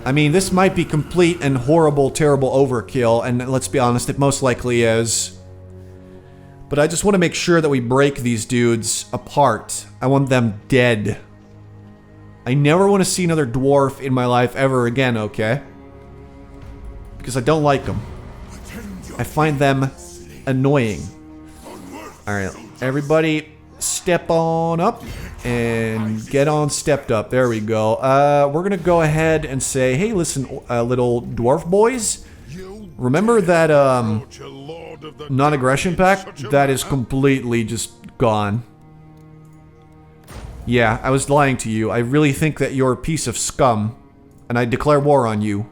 I mean, this might be complete and horrible, terrible overkill, and let's be honest, it most likely is. But I just want to make sure that we break these dudes apart. I want them dead. I never want to see another dwarf in my life ever again, okay? Because I don't like them. I find them annoying. Alright, everybody step on up and get on stepped up. There we go. We're gonna go ahead and say, hey, listen, little dwarf boys. Remember that non-aggression pact? That is completely just gone. Yeah, I was lying to you. I really think that you're a piece of scum, and I declare war on you.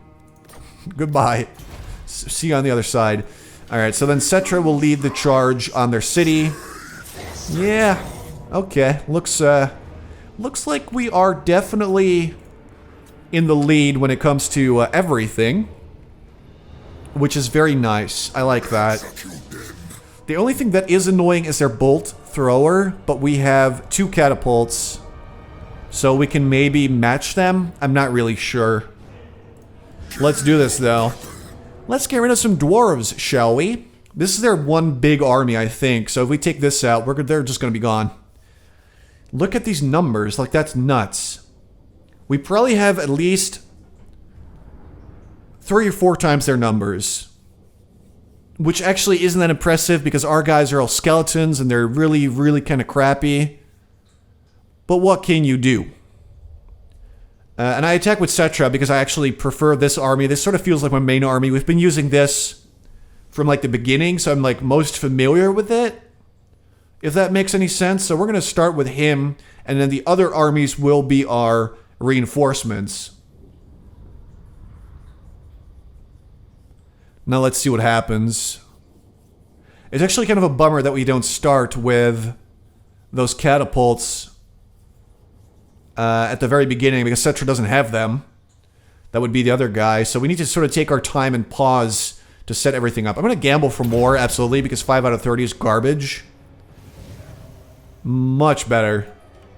Goodbye. See you on the other side. Alright, so then Settra will lead the charge on their city. Yeah, okay. Looks like we are definitely in the lead when it comes to everything. Which is very nice. I like that. The only thing that is annoying is their bolt thrower, but we have 2 catapults. So we can maybe match them? I'm not really sure. Let's do this though. Let's get rid of some dwarves, shall we? This is their one big army, I think. So if we take this out, they're just gonna be gone. Look at these numbers, like that's nuts. We probably have at least 3 or 4 times their numbers. Which actually isn't that impressive because our guys are all skeletons and they're really, really kind of crappy. But what can you do? And I attack with Settra because I actually prefer this army. This sort of feels like my main army. We've been using this from like the beginning, so I'm like most familiar with it. If that makes any sense. So we're going to start with him, and then the other armies will be our reinforcements. Now let's see what happens. It's actually kind of a bummer that we don't start with those catapults at the very beginning because Settra doesn't have them. That would be the other guy. So we need to sort of take our time and pause to set everything up. I'm going to gamble for more, absolutely, because 5 out of 30 is garbage. Much better.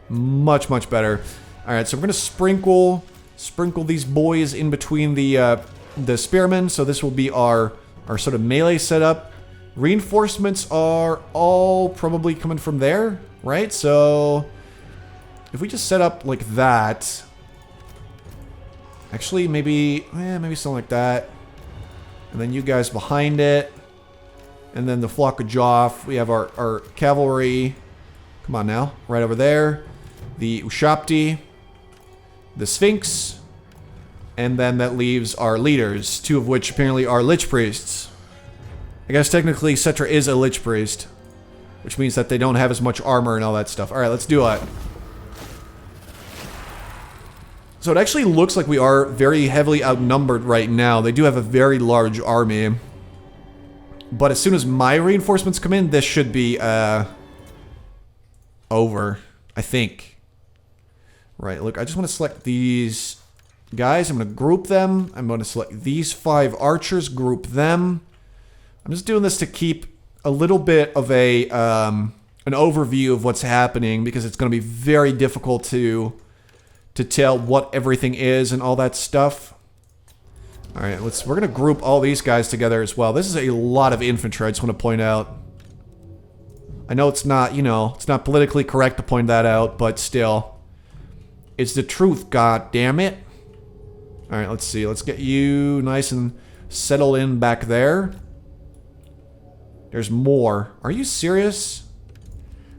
Much, much better. Alright, so we're going to sprinkle these boys in between the spearmen. So this will be our sort of melee setup. Reinforcements are all probably coming from there, right? So if we just set up like that, actually maybe something like that, and then you guys behind it, and then the flock of Joff. We have our cavalry. Come on now, right over there. The Ushapti, the Sphinx, and then that leaves our leaders, 2 of which apparently are Lich Priests. I guess technically Settra is a Lich Priest, which means that they don't have as much armor and all that stuff. Alright, let's do it. So it actually looks like we are very heavily outnumbered right now. They do have a very large army. But as soon as my reinforcements come in, this should be, over, I think. Right, look, I just want to select these guys. I'm going to group them. I'm going to select these 5 archers, group them. I'm just doing this to keep a little bit of a, an overview of what's happening, because it's going to be very difficult to tell what everything is and all that stuff. Alright, we're going to group all these guys together as well. This is a lot of infantry, I just want to point out. I know it's not, you know, it's not politically correct to point that out, but still. It's the truth, god damn it. Alright, let's see. Let's get you nice and settled in back there. There's more. Are you serious?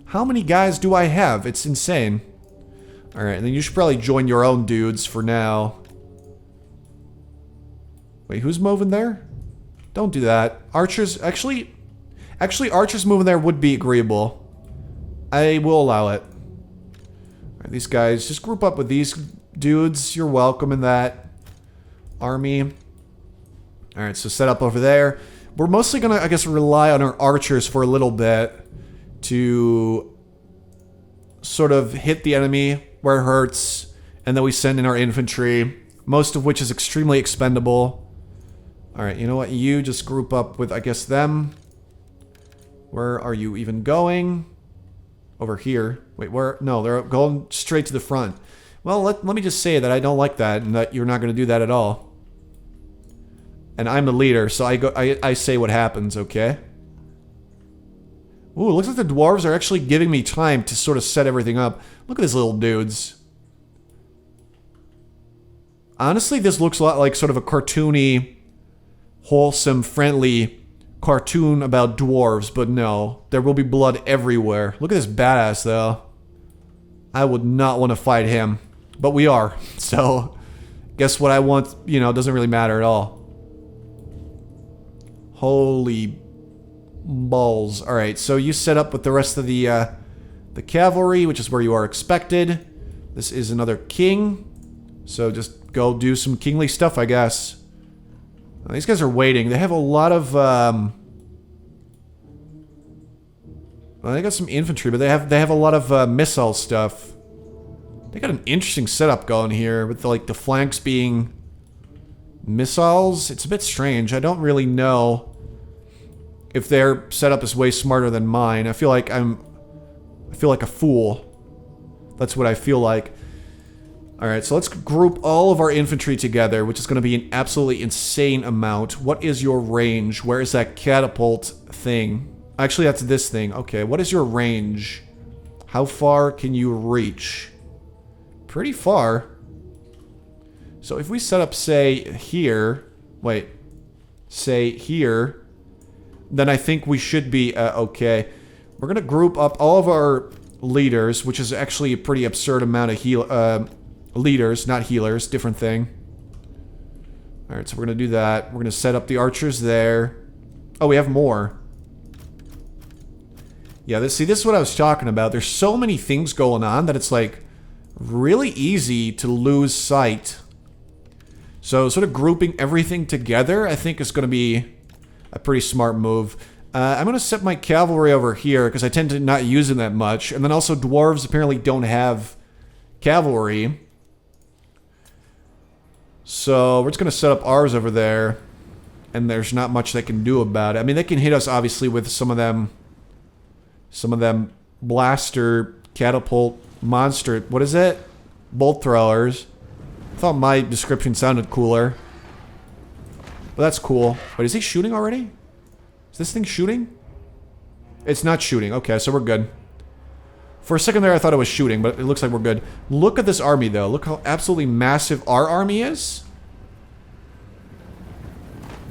How many guys do I have? It's insane. Alright, and then you should probably join your own dudes for now. Wait, who's moving there? Don't do that. Archers, actually, archers moving there would be agreeable. I will allow it. Alright, these guys, just group up with these dudes. You're welcome in that army. Alright, so set up over there. We're mostly gonna, I guess, rely on our archers for a little bit to sort of hit the enemy where it hurts, and then we send in our infantry, most of which is extremely expendable. Alright, you know what? You just group up with, I guess, them. Where are you even going? Over here. Wait, where? No, they're going straight to the front. Well, let me just say that I don't like that, and that you're not going to do that at all. And I'm the leader, so I say what happens, okay? Ooh, it looks like the dwarves are actually giving me time to sort of set everything up. Look at these little dudes. Honestly, this looks a lot like sort of a cartoony, wholesome, friendly cartoon about dwarves, but no. There will be blood everywhere. Look at this badass, though. I would not want to fight him. But we are. So, guess what I want, you know, doesn't really matter at all. Holy balls. Alright, so you set up with the rest of the cavalry, which is where you are expected. This is another king. So just go do some kingly stuff, I guess. These guys are waiting. They have a lot of, well, they got some infantry, but they have a lot of missile stuff. They got an interesting setup going here with like the flanks being missiles. It's a bit strange. I don't really know if their setup is way smarter than mine. I feel like I feel like a fool. That's what I feel like. Alright, so let's group all of our infantry together, which is going to be an absolutely insane amount. What is your range? Where is that catapult thing? Actually, that's this thing. Okay, what is your range? How far can you reach? Pretty far. So if we set up, say, here... Wait. Say, here... Then I think we should be, okay. We're going to group up all of our leaders, which is actually a pretty absurd amount of leaders, not healers, different thing. Alright, so we're going to do that. We're going to set up the archers there. Oh, we have more. Yeah, this is what I was talking about. There's so many things going on that it's like really easy to lose sight. So sort of grouping everything together, I think is going to be a pretty smart move. I'm going to set my cavalry over here because I tend to not use them that much. And then also dwarves apparently don't have cavalry. So we're just going to set up ours over there. And there's not much they can do about it. I mean, they can hit us obviously with some of them blaster, catapult, monster, what is it? Bolt throwers. I thought my description sounded cooler. But that's cool. Wait, is he shooting already? Is this thing shooting? It's not shooting. Okay, so we're good. For a second there, I thought it was shooting, but it looks like we're good. Look at this army, though. Look how absolutely massive our army is.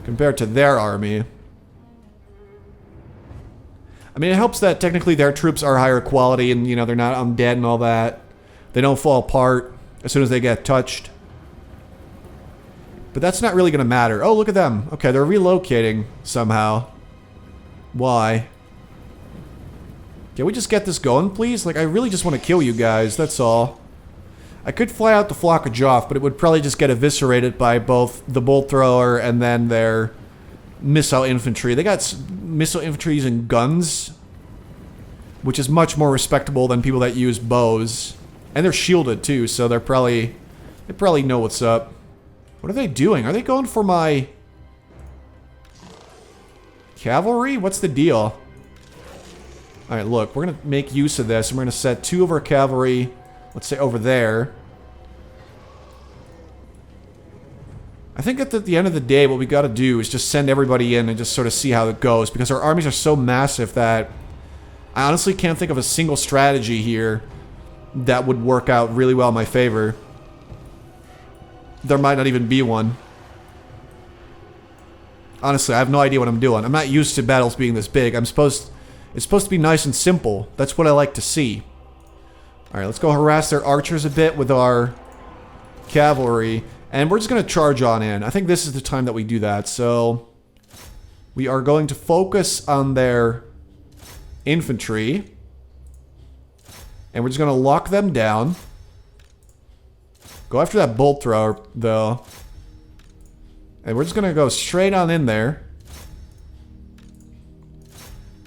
Compared to their army. I mean, it helps that technically their troops are higher quality and, you know, they're not undead and all that. They don't fall apart as soon as they get touched. But that's not really going to matter. Oh, look at them. Okay, they're relocating somehow. Why? Can we just get this going, please? Like, I really just want to kill you guys, that's all. I could fly out the flock of Joff, but it would probably just get eviscerated by both the bolt thrower and then their missile infantry. They got missile infantry using guns, which is much more respectable than people that use bows. And they're shielded, too, so they probably know what's up. What are they doing? Are they going for my cavalry? What's the deal? Alright, look, we're going to make use of this, and we're going to set 2 of our cavalry, let's say, over there. I think at the end of the day, what we got to do is just send everybody in and just sort of see how it goes, because our armies are so massive that I honestly can't think of a single strategy here that would work out really well in my favor. There might not even be one. Honestly, I have no idea what I'm doing. I'm not used to battles being this big. It's supposed to be nice and simple. That's what I like to see. Alright, let's go harass their archers a bit with our cavalry. And we're just going to charge on in. I think this is the time that we do that. So, we are going to focus on their infantry. And we're just going to lock them down. Go after that bolt thrower, though. And we're just going to go straight on in there.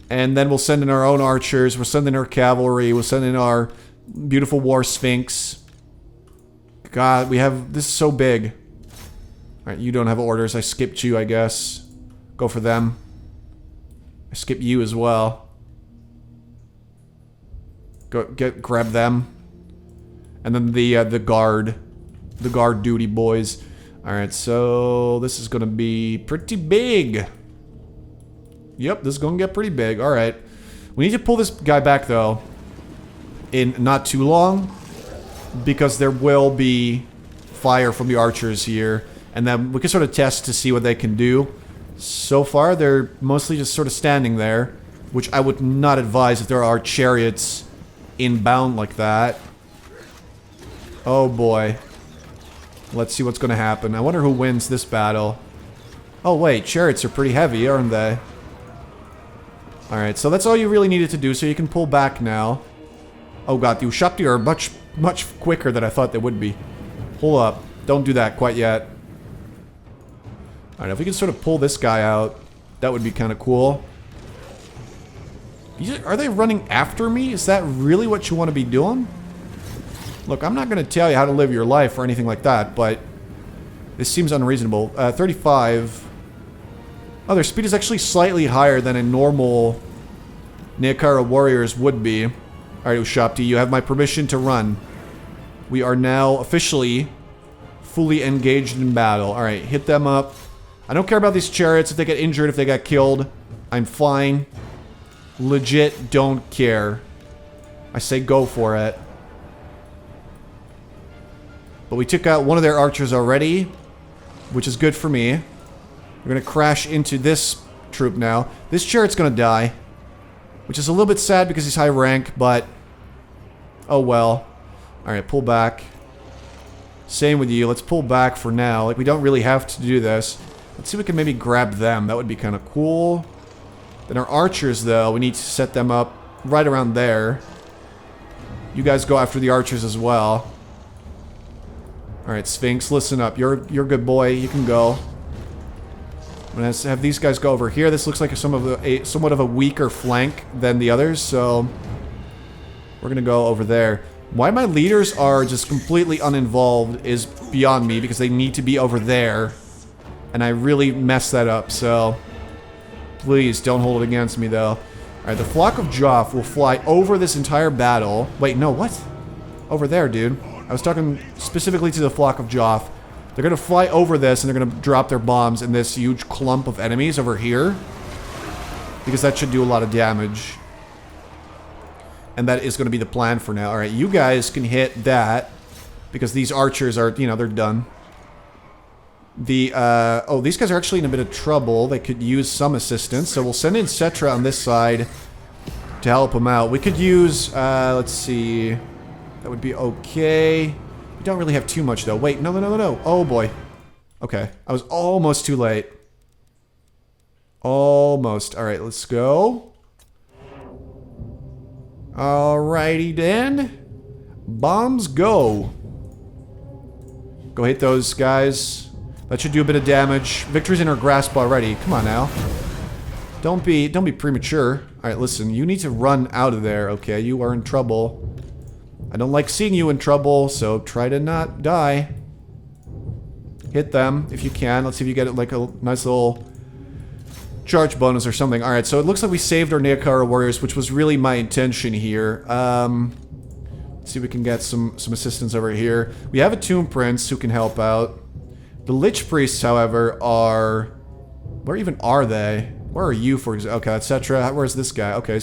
And then we'll send in our own archers. We'll send in our cavalry. We'll send in our beautiful war sphinx. God, this is so big. Alright, you don't have orders. I skipped you, I guess. Go for them. I skip you as well. Grab them. And then the guard duty boys. Alright, so this is gonna be pretty big. Yep, this is gonna get pretty big. Alright. We need to pull this guy back, though, in not too long, because there will be fire from the archers here, and then we can sort of test to see what they can do. So far, they're mostly just sort of standing there, which I would not advise if there are chariots inbound like that. Oh boy. Let's see what's gonna happen. I wonder who wins this battle. Oh wait, chariots are pretty heavy, aren't they? Alright, so that's all you really needed to do, so you can pull back now. Oh god, the Ushapti are much quicker than I thought they would be. Hold up. Don't do that quite yet. Alright, if we can sort of pull this guy out, that would be kind of cool. Are they running after me? Is that really what you want to be doing? Look, I'm not going to tell you how to live your life or anything like that, but this seems unreasonable. 35. Oh, their speed is actually slightly higher than a normal Neokara warriors would be. Alright, Ushapti, you have my permission to run. We are now officially fully engaged in battle. Alright, hit them up. I don't care about these chariots, if they get injured, if they get killed. I'm fine. Legit don't care. I say go for it. But we took out one of their archers already, which is good for me. We're gonna crash into this troop now. This chariot's gonna die, which is a little bit sad because he's high rank, but oh well. Alright, pull back. Same with you. Let's pull back for now. Like, we don't really have to do this. Let's see if we can maybe grab them. That would be kind of cool. Then our archers, though, we need to set them up right around there. You guys go after the archers as well. Alright, Sphinx, listen up. You're a good boy. You can go. I'm gonna have these guys go over here. This looks like somewhat of a weaker flank than the others, so we're gonna go over there. Why my leaders are just completely uninvolved is beyond me, because they need to be over there. And I really messed that up, so please don't hold it against me, though. Alright, the Flock of Joff will fly over this entire battle. Wait, no, what? Over there, dude. I was talking specifically to the Flock of Joff. They're gonna fly over this, and they're gonna drop their bombs in this huge clump of enemies over here. Because that should do a lot of damage. And that is gonna be the plan for now. Alright, you guys can hit that. Because these archers are, you know, they're done. Oh, these guys are actually in a bit of trouble. They could use some assistance. So we'll send in Settra on this side to help them out. We could use, let's see. That would be okay. We don't really have too much, though. Wait, no. Oh, boy. Okay. I was almost too late. Almost. Alright, let's go. Alrighty, then. Bombs go. Go hit those guys. That should do a bit of damage. Victory's in our grasp already. Come on now. Don't be premature. Alright, listen. You need to run out of there, okay? You are in trouble. I don't like seeing you in trouble, so try to not die. Hit them if you can. Let's see if you get like a nice little charge bonus or something. Alright, so it looks like we saved our Neokara warriors, which was really my intention here. Let's see if we can get some assistance over here. We have a Tomb Prince who can help out. The Lich Priests, however, are... Where even are they? Where are you, for example? Okay, etc. Where's this guy? Okay,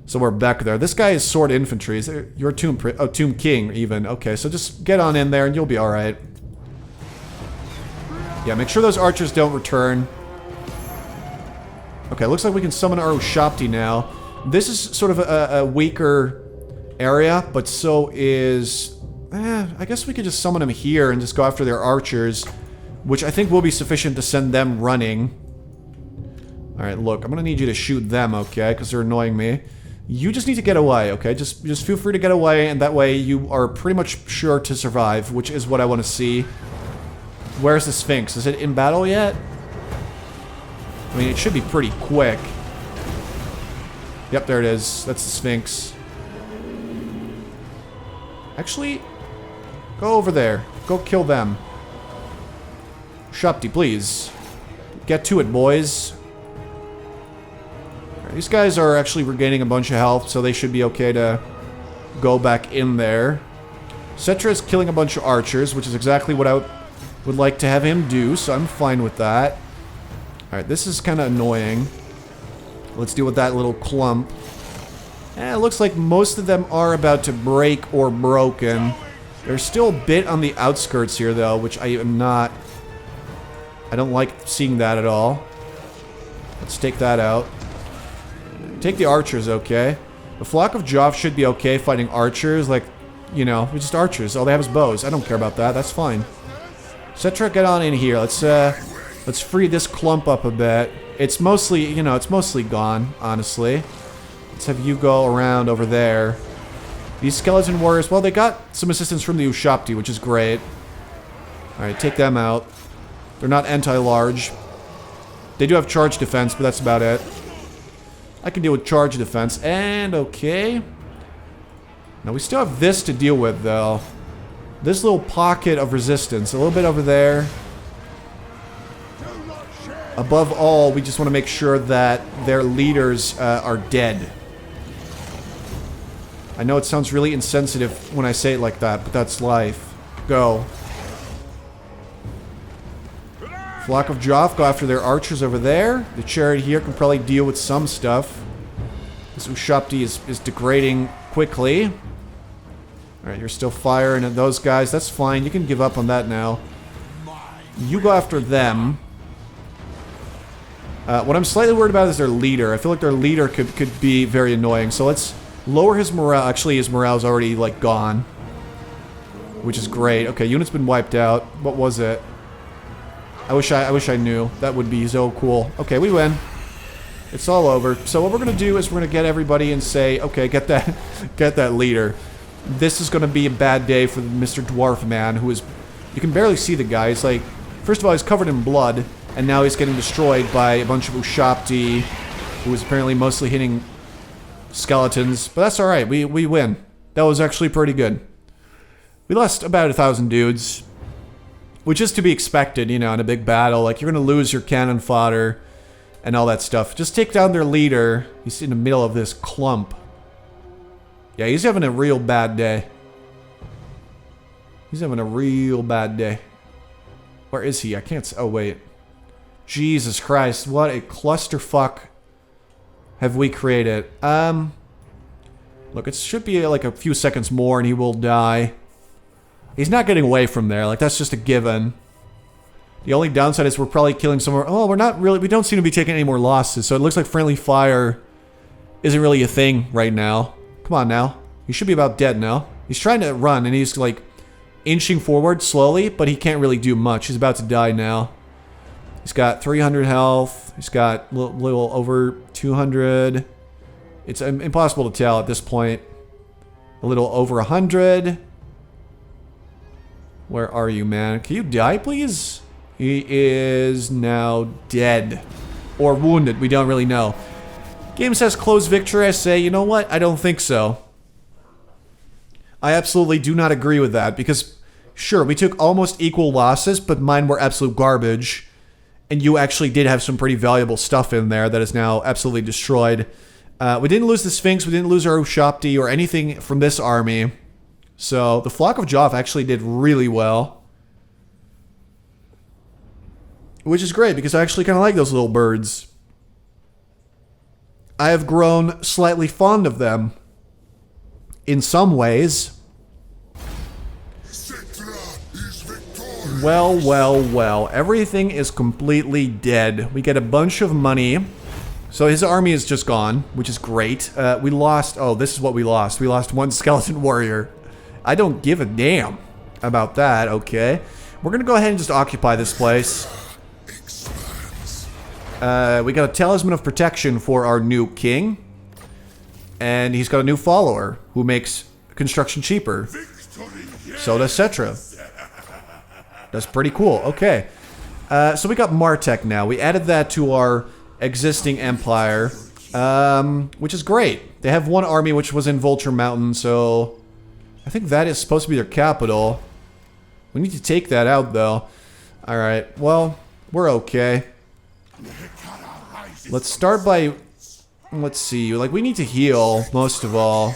so we're back there. This guy is Sword Infantry. Is there, you're Tomb King, even. Okay, so just get on in there and you'll be alright. Yeah, make sure those archers don't return. Okay, looks like we can summon our Ushapti now. This is sort of a weaker area, but so is... I guess we could just summon them here and just go after their archers, which I think will be sufficient to send them running. Alright, look, I'm gonna need you to shoot them, okay, because they're annoying me. You just need to get away, okay? Just feel free to get away, and that way you are pretty much sure to survive, which is what I want to see. Where's the Sphinx? Is it in battle yet? I mean, it should be pretty quick. Yep, there it is. That's the Sphinx. Actually, go over there. Go kill them. Ushapti, please. Get to it, boys. These guys are actually regaining a bunch of health, so they should be okay to go back in there. Settra is killing a bunch of archers, which is exactly what I would like to have him do, so I'm fine with that. Alright, this is kind of annoying. Let's deal with that little clump. It looks like most of them are about to break or broken. There's still a bit on the outskirts here, though, which I am not... I don't like seeing that at all. Let's take that out. Take the archers, okay. The flock of Joff should be okay fighting archers, like, you know, just archers. All they have is bows. I don't care about that. That's fine. Settra, get on in here. Let's free this clump up a bit. It's mostly, you know, it's mostly gone, honestly. Let's have you go around over there. These skeleton warriors, well, they got some assistance from the Ushapti, which is great. Alright, take them out. They're not anti-large. They do have charge defense, but that's about it. I can deal with charge defense. And, okay. Now, we still have this to deal with, though. This little pocket of resistance. A little bit over there. Above all, we just want to make sure that their leaders are dead. I know it sounds really insensitive when I say it like that, but that's life. Go. Flock of Joff, go after their archers over there. The chariot here can probably deal with some stuff. This Ushapti is degrading quickly. Alright, you're still firing at those guys. That's fine. You can give up on that now. You go after them. What I'm slightly worried about is their leader. I feel like their leader could be very annoying. So let's lower his morale. Actually, his morale's already, like, gone. Which is great. Okay, unit's been wiped out. What was it? I wish I knew. That would be so cool. Okay, we win. It's all over. So what we're gonna do is we're gonna get everybody and say, okay, get that leader. This is gonna be a bad day for Mr. Dwarf Man, who is... You can barely see the guy. He's like... First of all, he's covered in blood. And now he's getting destroyed by a bunch of Ushapti, who is apparently mostly hitting skeletons. But that's alright, we win. That was actually pretty good. We lost about 1,000 dudes. Which is to be expected, you know, in a big battle. Like, you're gonna lose your cannon fodder and all that stuff. Just take down their leader. He's in the middle of this clump. Yeah, he's having a real bad day. He's having a real bad day. Where is he? I can't... Oh, wait. Jesus Christ, what a clusterfuck have we created. Look, it should be like a few seconds more and he will die. He's not getting away from there, like that's just a given. The only downside is we're probably killing somewhere. Oh, we're not really, we don't seem to be taking any more losses, so it looks like friendly fire isn't really a thing right now. Come on now. He should be about dead now. He's trying to run and he's like inching forward slowly, but he can't really do much. He's about to die now. He's got 300 health. He's got a little over 200. It's impossible to tell at this point. A little over 100. Where are you, man? Can you die, please? He is now dead. Or wounded. We don't really know. Game says close victory. I say, you know what? I don't think so. I absolutely do not agree with that. Because, sure, we took almost equal losses, but mine were absolute garbage. And you actually did have some pretty valuable stuff in there that is now absolutely destroyed. We didn't lose the Sphinx, we didn't lose our Ushapti or anything from this army. So, the Flock of Joff actually did really well. Which is great, because I actually kind of like those little birds. I have grown slightly fond of them. In some ways. Well, well, well. Everything is completely dead. We get a bunch of money. So his army is just gone, which is great. We lost... Oh, this is what we lost. We lost one skeleton warrior. I don't give a damn about that, okay. We're gonna go ahead and just occupy this place. We got a talisman of protection for our new king. And he's got a new follower who makes construction cheaper. So does Settra. That's pretty cool. Okay. So we got Martek now. We added that to our existing empire. Which is great. They have one army which was in Vulture Mountain, so... I think that is supposed to be their capital. We need to take that out, though. Alright, well, we're okay. Let's start by... Let's see, like, we need to heal, most of all.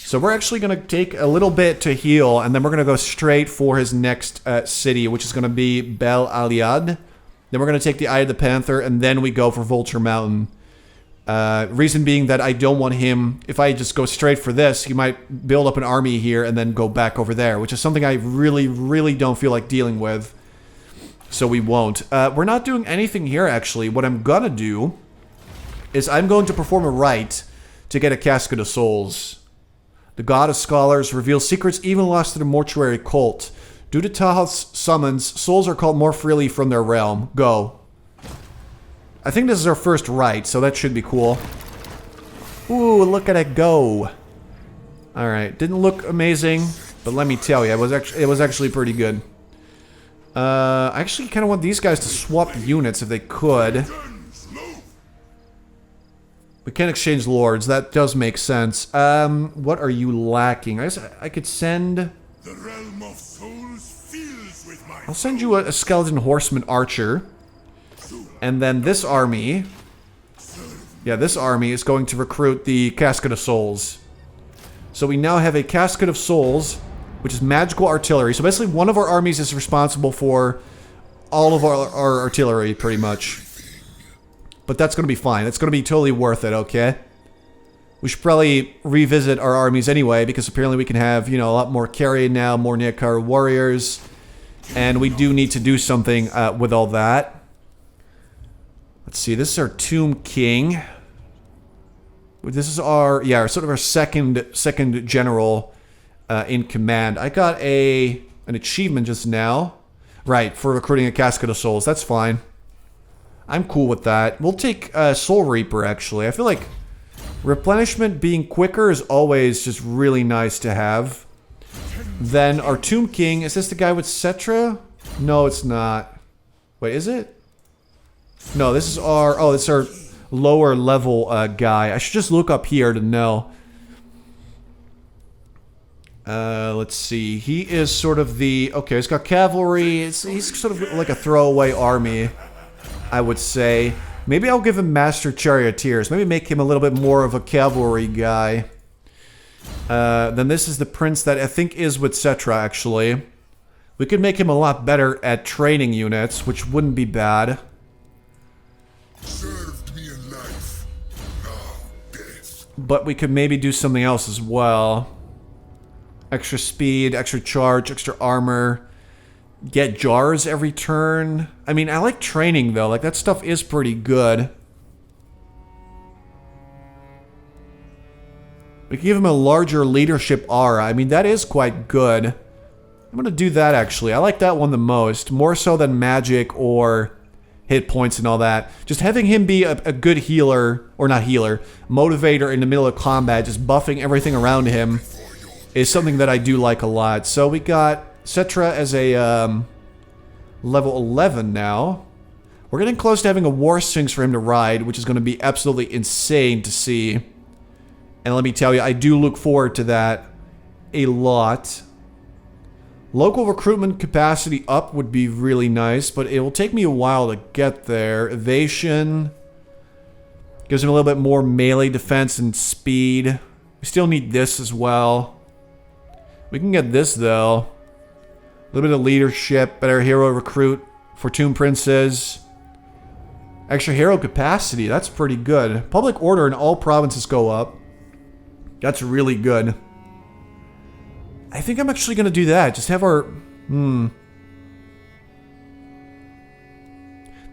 So we're actually going to take a little bit to heal, and then we're going to go straight for his next city, which is going to be Bel Aliad. Then we're going to take the Eye of the Panther, and then we go for Vulture Mountain. Reason being that I don't want him, if I just go straight for this, he might build up an army here and then go back over there, which is something I really, really don't feel like dealing with. So we won't. We're not doing anything here, actually. What I'm going to do is I'm going to perform a rite to get a Casket of Souls. The God of Scholars reveals secrets even lost to the mortuary cult. Due to Tahath's summons, souls are called more freely from their realm. Go. I think this is our first rite, so that should be cool. Ooh, look at it go. Alright, didn't look amazing, but let me tell you, it was actually pretty good. I actually kind of want these guys to swap units if they could. We can't exchange lords. That does make sense. What are you lacking? I guess I could send... The realm of souls fills with my... I'll send you a skeleton horseman archer. And then this army... Yeah, this army is going to recruit the Casket of Souls. So we now have a Casket of Souls, which is magical artillery. So basically one of our armies is responsible for all of our artillery, pretty much. But that's going to be fine. It's going to be totally worth it, okay? We should probably revisit our armies anyway, because apparently we can have, you know, a lot more carry now, more Neokar warriors. And we do need to do something with all that. Let's see, this is our Tomb King. This is our, yeah, sort of our second general in command. I got an achievement just now. Right, for recruiting a Casket of Souls. That's fine. I'm cool with that. We'll take Soul Reaper, actually. I feel like replenishment being quicker is always just really nice to have. Then our Tomb King. Is this the guy with Settra? No, it's not. Wait, is it? No, this is our... Oh, this is our lower level guy. I should just look up here to know. Let's see. He is sort of the... Okay, he's got cavalry. He's sort of like a throwaway army, I would say. Maybe I'll give him Master Charioteers. Maybe make him a little bit more of a cavalry guy. Then this is the prince that I think is with Settra, actually. We could make him a lot better at training units, which wouldn't be bad. Served me in life, now death. But we could maybe do something else as well. Extra speed, extra charge, extra armor. Get jars every turn. I mean, I like training, though. Like, that stuff is pretty good. We can give him a larger leadership aura. I mean, that is quite good. I'm gonna do that, actually. I like that one the most. More so than magic or hit points and all that. Just having him be a good healer, or not healer, motivator in the middle of combat, just buffing everything around him, is something that I do like a lot. So we got Settra as a level 11 now. We're getting close to having a War Sphinx for him to ride, which is going to be absolutely insane to see. And let me tell you, I do look forward to that a lot. Local recruitment capacity up would be really nice, but it will take me a while to get there. Evasion gives him a little bit more melee defense and speed. We still need this as well. We can get this, though. A little bit of leadership, better hero recruit for Tomb Princes. Extra hero capacity, that's pretty good. Public order in all provinces go up. That's really good. I think I'm actually going to do that. Just have our...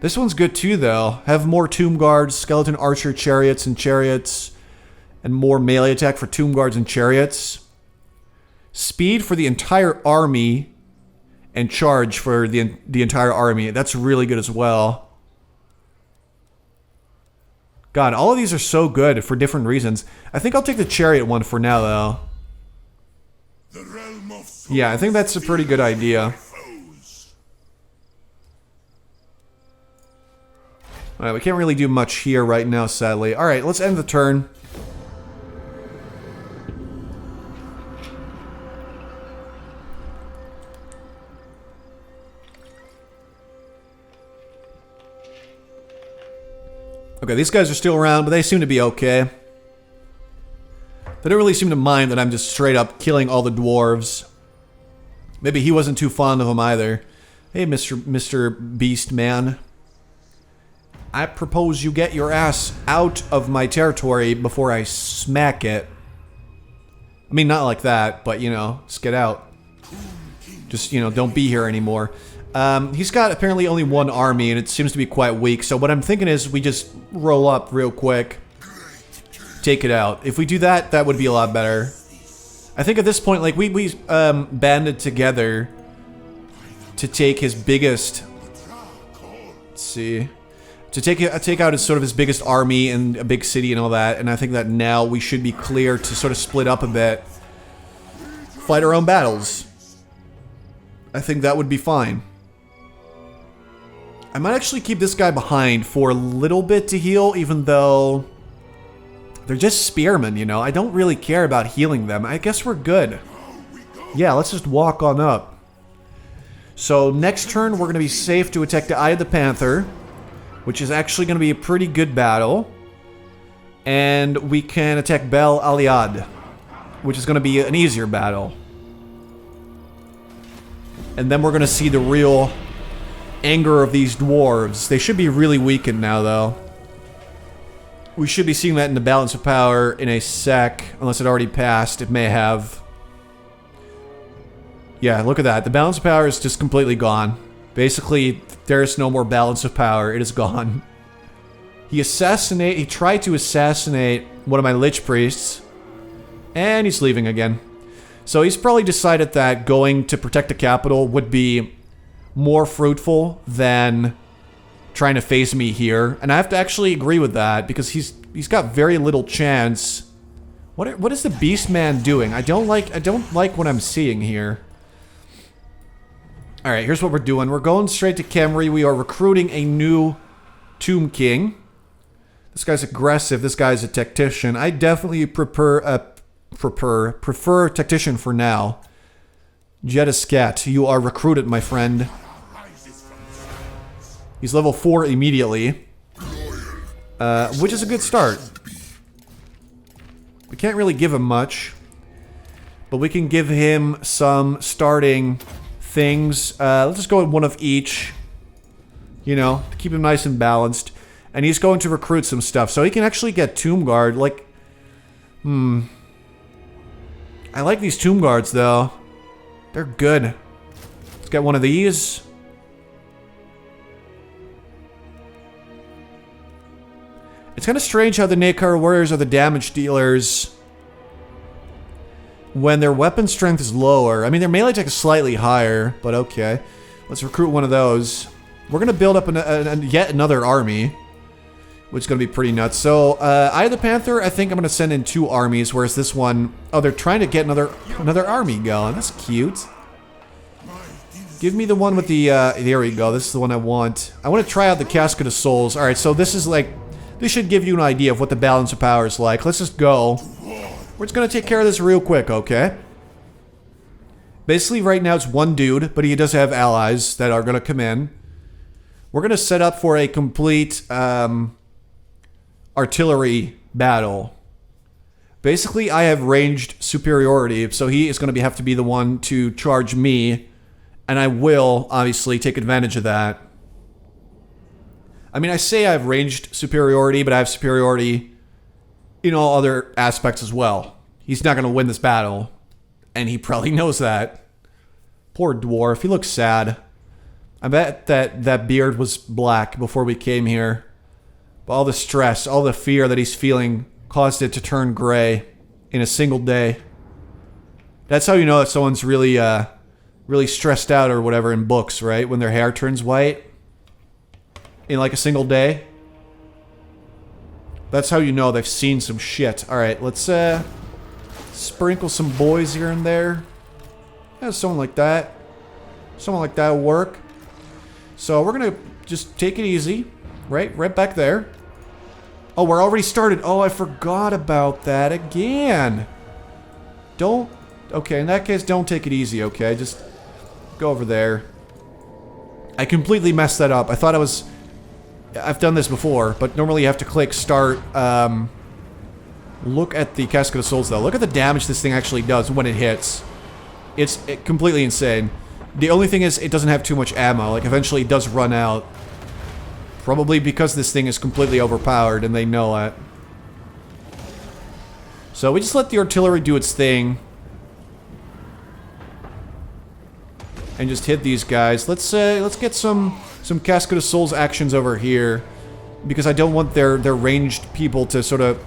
This one's good too, though. Have more Tomb Guards, Skeleton Archer Chariots and Chariots. And more melee attack for Tomb Guards and Chariots. Speed for the entire army. And charge for the entire army. That's really good as well. God, all of these are so good for different reasons. I think I'll take the chariot one for now, though. The realm of souls. Yeah, I think that's a pretty good idea. Alright, we can't really do much here right now, sadly. Alright, let's end the turn. Okay, these guys are still around, but they seem to be okay. They don't really seem to mind that I'm just straight up killing all the dwarves. Maybe he wasn't too fond of them either. Hey, Mr. Beast Man. I propose you get your ass out of my territory before I smack it. I mean, not like that, but, you know, just get out. Just, you know, don't be here anymore. He's got apparently only one army, and it seems to be quite weak. So what I'm thinking is we just roll up real quick. Take it out. If we do that, that would be a lot better. I think at this point, like, we banded together to take his biggest... Let's see... To take out his sort of his biggest army and a big city and all that, and I think that now we should be clear to sort of split up a bit. Fight our own battles. I think that would be fine. I might actually keep this guy behind for a little bit to heal, even though... They're just spearmen, you know? I don't really care about healing them. I guess we're good. Yeah, let's just walk on up. So, next turn, we're going to be safe to attack the Eye of the Panther, which is actually going to be a pretty good battle. And we can attack Bel Aliad, which is going to be an easier battle. And then we're going to see the real anger of these dwarves. They should be really weakened now, though. We should be seeing that in the balance of power in a sec, unless it already passed. It may have. Yeah, look at that. The balance of power is just completely gone. Basically, there's no more balance of power. It is gone. He tried to assassinate one of my Lich Priests. And he's leaving again. So he's probably decided that going to protect the capital would be more fruitful than trying to face me here. And I have to actually agree with that, because he's got very little chance. What is the Beast Man doing? I don't like what I'm seeing here. Alright, here's what we're doing. We're going straight to Khemri. We are recruiting a new Tomb King. This guy's aggressive. This guy's a tactician. I definitely prefer tactician for now. Jediscat, you are recruited, my friend. He's level 4 immediately. Which is a good start. We can't really give him much. But we can give him some starting things. Let's just go with one of each. You know, to keep him nice and balanced. And he's going to recruit some stuff. So he can actually get Tomb Guard. Like, I like these Tomb Guards, though. They're good. Let's get one of these. It's kind of strange how the Nekar warriors are the damage dealers when their weapon strength is lower. I mean, their melee attack is slightly higher, but okay. Let's recruit one of those. We're going to build up yet another army, which is going to be pretty nuts. So, Eye of the Panther, I think I'm going to send in 2 armies, whereas this one... Oh, they're trying to get another army going. That's cute. Give me the one with the... there we go. This is the one I want. I want to try out the Casket of Souls. Alright, so this is like... This should give you an idea of what the balance of power is like. Let's just go. We're just going to take care of this real quick, okay? Basically, right now it's one dude, but he does have allies that are going to come in. We're going to set up for a complete artillery battle. Basically, I have ranged superiority, so he is going to have to be the one to charge me, and I will, obviously, take advantage of that. I mean, I say I have ranged superiority, but I have superiority in all other aspects as well. He's not going to win this battle, and he probably knows that. Poor dwarf, he looks sad. I bet that beard was black before we came here. But all the stress, all the fear that he's feeling caused it to turn gray in a single day. That's how you know that someone's really, really stressed out or whatever in books, right? When their hair turns white. In like a single day. That's how you know they've seen some shit. Alright, let's sprinkle some boys here and there. Yeah, someone like that. Someone like that will work. So we're gonna just take it easy. Right back there. Oh, we're already started. Oh, I forgot about that again. Don't... Okay, in that case, don't take it easy, okay? Just go over there. I completely messed that up. I thought I was... I've done this before, but normally you have to click start Look at the Casket of Souls, though. Look at the damage this thing actually does when it hits. It's completely insane. The only thing is, it doesn't have too much ammo. Like, eventually it does run out. Probably because this thing is completely overpowered, and they know it. So we just let the artillery do its thing. And just hit these guys. Let's get some Casket of Souls actions over here. Because I don't want their ranged people to sort of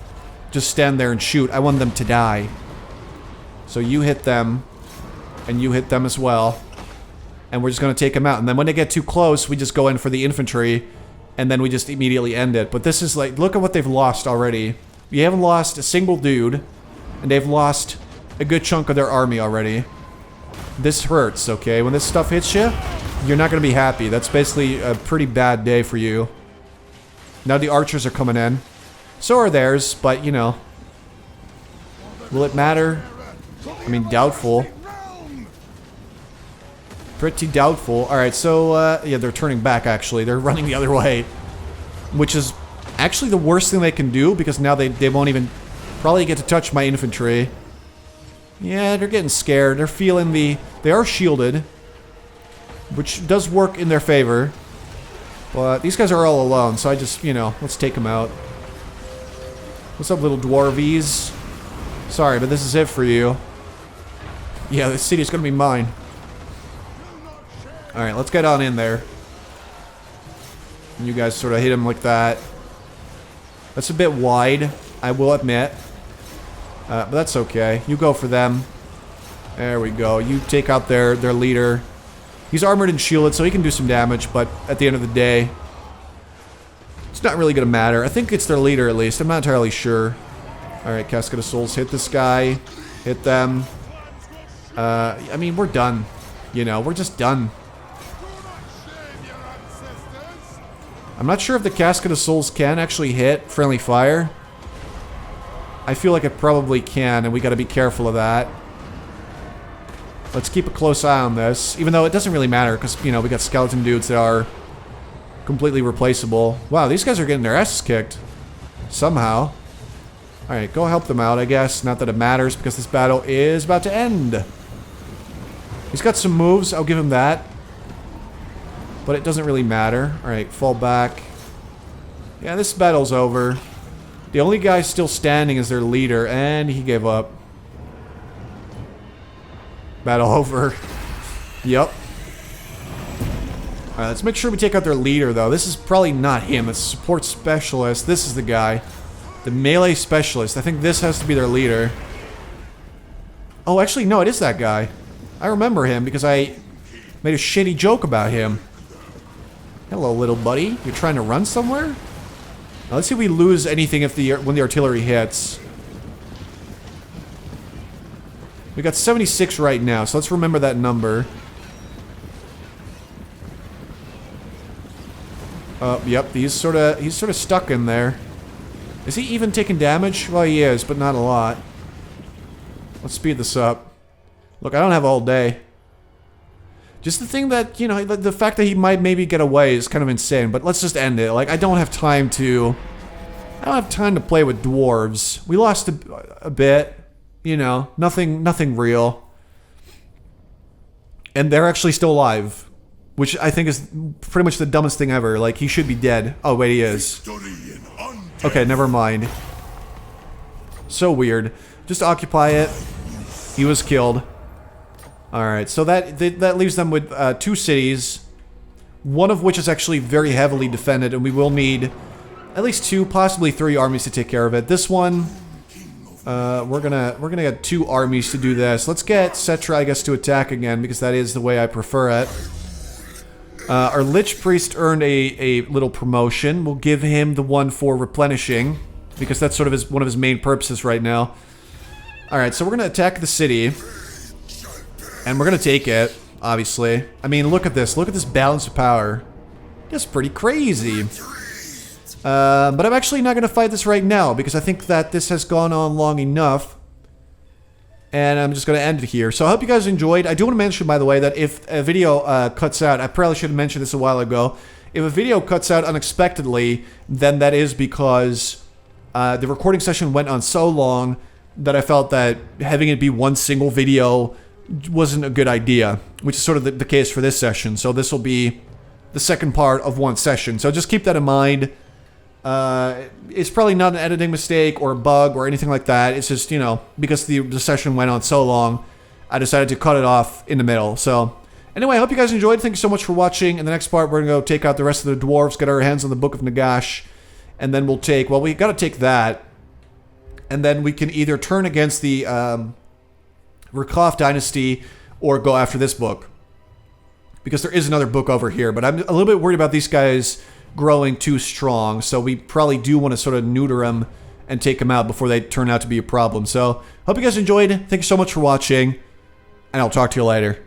just stand there and shoot. I want them to die. So you hit them. And you hit them as well. And we're just going to take them out. And then when they get too close, we just go in for the infantry. And then we just immediately end it. But this is like, look at what they've lost already. You haven't lost a single dude. And they've lost a good chunk of their army already. This hurts, okay? When this stuff hits you, you're not going to be happy. That's basically a pretty bad day for you. Now the archers are coming in. So are theirs, but, you know. Will it matter? I mean, doubtful. Pretty doubtful. Alright, so, yeah, they're turning back, actually. They're running the other way. Which is actually the worst thing they can do, because now they won't even probably get to touch my infantry. Yeah, they're getting scared. They're feeling the... They are shielded. Which does work in their favor. But these guys are all alone, so I just, you know, let's take them out. What's up, little dwarves? Sorry, but this is it for you. Yeah, this city is gonna be mine. Alright, let's get on in there. And you guys sort of hit him like that. That's a bit wide, I will admit. But that's okay. You go for them. There we go. You take out their leader. He's armored and shielded, so he can do some damage, but at the end of the day, it's not really going to matter. I think it's their leader, at least. I'm not entirely sure. Alright, Casket of Souls. Hit this guy. Hit them. I mean, we're done. You know, we're just done. I'm not sure if the Casket of Souls can actually hit friendly fire. I feel like it probably can, and we got to be careful of that. Let's keep a close eye on this, even though it doesn't really matter, because, you know, we got skeleton dudes that are completely replaceable. Wow, these guys are getting their asses kicked. Somehow. Alright, go help them out, I guess. Not that it matters, because this battle is about to end. He's got some moves, I'll give him that. But it doesn't really matter. Alright, fall back. Yeah, this battle's over. The only guy still standing is their leader, and he gave up. Battle over. Yep. Alright, let's make sure we take out their leader, though. This is probably not him. It's a support specialist. This is the guy. The melee specialist. I think this has to be their leader. Oh, actually, no, it is that guy. I remember him because I made a shitty joke about him. Hello, little buddy. You're trying to run somewhere? Now, let's see if we lose anything if when the artillery hits. We got 76 right now, so let's remember that number. Yep, he's sort of stuck in there. Is he even taking damage? Well, he is, but not a lot. Let's speed this up. Look, I don't have all day. Just the thing that, you know, the fact that he might maybe get away is kind of insane, but let's just end it. Like, I don't have time to play with dwarves. We lost a bit. You know, nothing real. And they're actually still alive. Which I think is pretty much the dumbest thing ever. Like, he should be dead. Oh, wait, he is. Okay, never mind. So weird. Just occupy it. He was killed. Alright, so that leaves them with 2 cities. One of which is actually very heavily defended, and we will need at least 2, possibly 3 armies to take care of it. This one... we're gonna get 2 armies to do this. Let's get Settra, I guess, to attack again, because that is the way I prefer it. Our Lich Priest earned a little promotion. We'll give him the one for replenishing, because that's sort of one of his main purposes right now. Alright, so we're gonna attack the city. And we're gonna take it, obviously. I mean, look at this. Look at this balance of power. That's pretty crazy. But I'm actually not going to fight this right now, because I think that this has gone on long enough. And I'm just going to end it here. So I hope you guys enjoyed. I do want to mention, by the way, that if a video cuts out, I probably should have mentioned this a while ago. If a video cuts out unexpectedly, then that is because The recording session went on so long that I felt that having it be one single video wasn't a good idea, which is sort of the case for this session. So this will be the second part of one session. So just keep that in mind. It's probably not an editing mistake or a bug or anything like that. It's just, you know, because the session went on so long, I decided to cut it off in the middle. So anyway, I hope you guys enjoyed. Thank you so much for watching. In the next part, we're going to go take out the rest of the dwarves, get our hands on the Book of Nagash, and then we'll take, well, we got to take that, and then we can either turn against the Rakov dynasty or go after this book, because there is another book over here, but I'm a little bit worried about these guys growing too strong, so we probably do want to sort of neuter them and take them out before they turn out to be a problem. So hope you guys enjoyed. Thank you so much for watching, and I'll talk to you later.